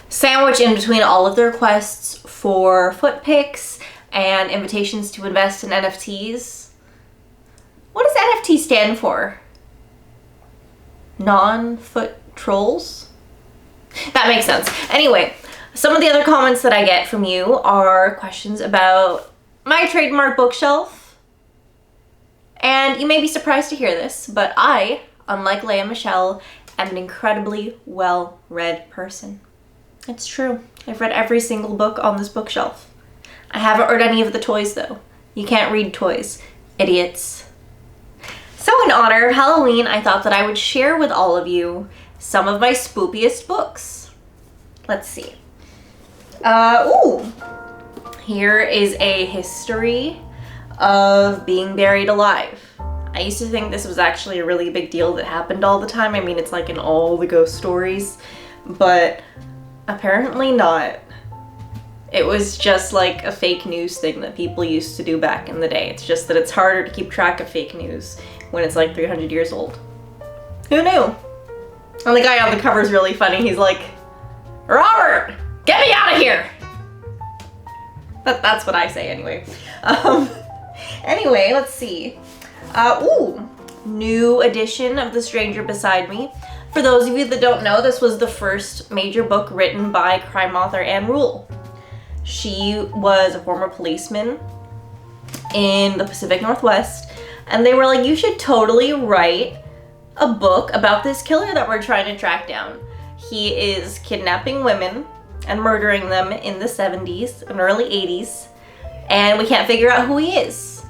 Sandwich in between all of the requests for foot pics and invitations to invest in NFTs. What does NFT stand for? Non-foot trolls? That makes sense. Anyway, some of the other comments that I get from you are questions about my trademark bookshelf. And you may be surprised to hear this, but I, unlike Leia Michelle, am an incredibly well-read person. It's true. I've read every single book on this bookshelf. I haven't read any of the toys though. You can't read toys, idiots. So in honor of Halloween, I thought that I would share with all of you some of my spookiest books. Let's see. Here is a history of being buried alive. I used to think this was actually a really big deal that happened all the time. I mean, it's like in all the ghost stories, but apparently not. It was just like a fake news thing that people used to do back in the day. It's just that it's harder to keep track of fake news when it's like 300 years old. Who knew? And the guy on the cover is really funny. He's like, Robert, get me out of here! That's what I say anyway. Anyway, let's see. New edition of The Stranger Beside Me. For those of you that don't know, this was the first major book written by crime author Anne Rule. She was a former policeman in the Pacific Northwest, and they were like, you should totally write a book about this killer that we're trying to track down. He is kidnapping women and murdering them in the 70s and early 80s, and we can't figure out who he is.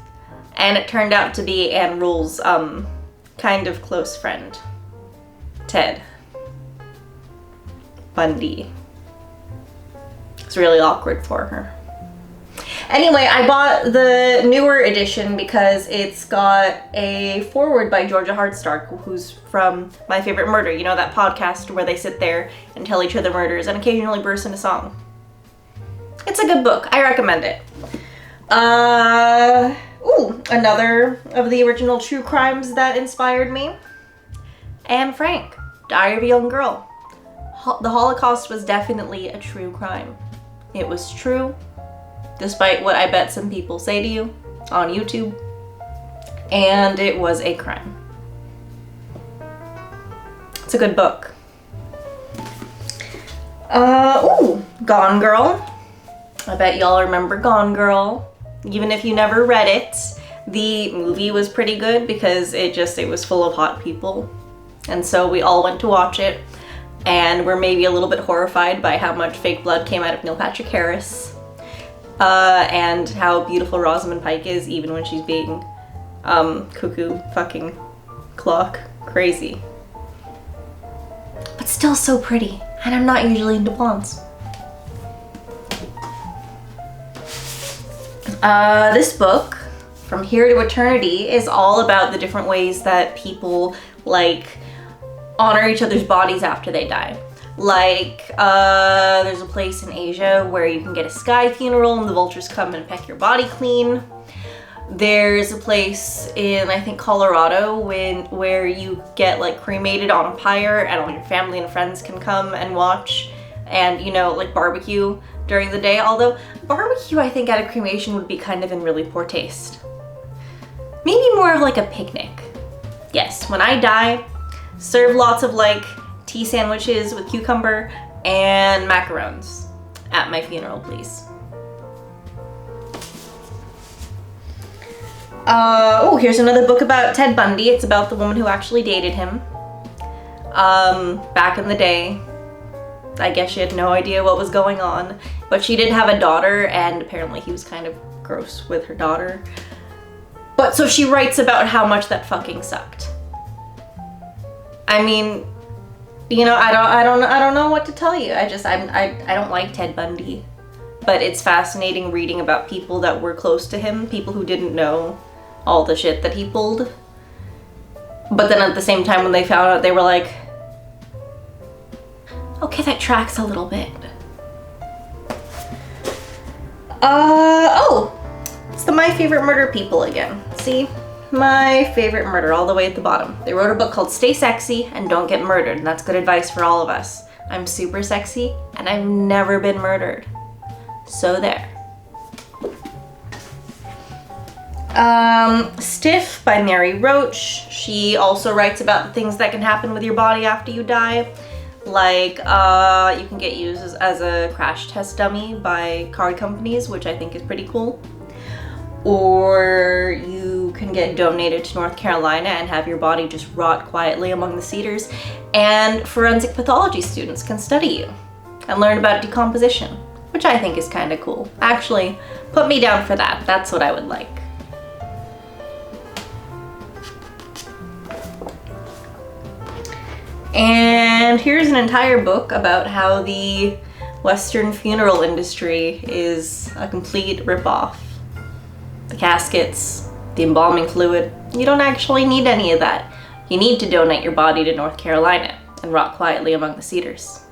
And it turned out to be Anne Rule's kind of close friend, Ted Bundy. It's really awkward for her. Anyway, I bought the newer edition because it's got a foreword by Georgia Hardstark, who's from My Favorite Murder. You know, that podcast where they sit there and tell each other murders and occasionally burst into song. It's a good book. I recommend it. Another of the original true crimes that inspired me. Anne Frank, Diary of a Young Girl. The Holocaust was definitely a true crime. It was true, despite what I bet some people say to you on YouTube, and it was a crime. It's a good book. Gone Girl. I bet y'all remember Gone Girl. Even if you never read it, the movie was pretty good because it was full of hot people. And so we all went to watch it, and we're maybe a little bit horrified by how much fake blood came out of Neil Patrick Harris, and how beautiful Rosamund Pike is, even when she's being cuckoo fucking clock crazy. But still so pretty, and I'm not usually into blondes. This book, From Here to Eternity, is all about the different ways that people honor each other's bodies after they die. There's a place in Asia where you can get a sky funeral and the vultures come and peck your body clean. There's a place in, I think, Colorado where you get cremated on a pyre and all your family and friends can come and watch and, barbecue during the day. Although barbecue, I think, at a cremation would be kind of in really poor taste. Maybe more of a picnic. Yes, when I die, serve lots of tea sandwiches with cucumber and macarons at my funeral, please. Here's another book about Ted Bundy. It's about the woman who actually dated him. Back in the day. I guess she had no idea what was going on, but she did have a daughter, and apparently he was kind of gross with her daughter. But so she writes about how much that fucking sucked. I mean, I don't know what to tell you. I don't like Ted Bundy, but it's fascinating reading about people that were close to him, people who didn't know all the shit that he pulled. But then at the same time, when they found out, they were like, okay, that tracks a little bit. Oh! It's the My Favorite Murder people again. See? My Favorite Murder, all the way at the bottom. They wrote a book called Stay Sexy and Don't Get Murdered, and that's good advice for all of us. I'm super sexy, and I've never been murdered. So there. Stiff by Mary Roach. She also writes about the things that can happen with your body after you die. Like, you can get used as a crash test dummy by card companies, which I think is pretty cool. Or you can get donated to North Carolina and have your body just rot quietly among the cedars. And forensic pathology students can study you and learn about decomposition, which I think is kind of cool. Actually, put me down for that. That's what I would like. And here's an entire book about how the Western funeral industry is a complete ripoff. The caskets, the embalming fluid, you don't actually need any of that. You need to donate your body to North Carolina and rot quietly among the cedars.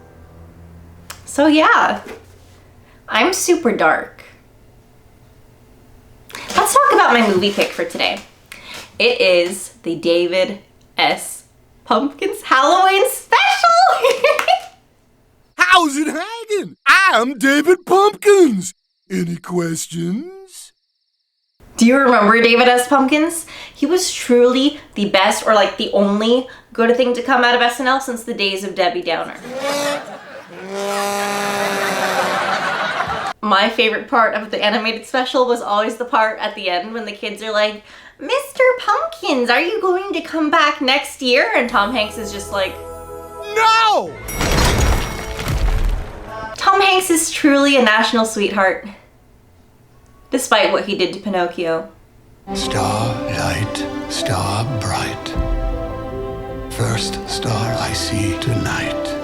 So yeah, I'm super dark. Let's talk about my movie pick for today. It is the David S. Pumpkins Halloween special! How's it hanging? I'm David Pumpkins. Any questions? Do you remember David S. Pumpkins? He was truly the best, or like the only good thing to come out of SNL since the days of Debbie Downer. My favorite part of the animated special was always the part at the end when the kids are like, Mr. Pumpkins, are you going to come back next year? And Tom Hanks is just like, No! Tom Hanks is truly a national sweetheart, despite what he did to Pinocchio. Starlight, star bright, first star I see tonight.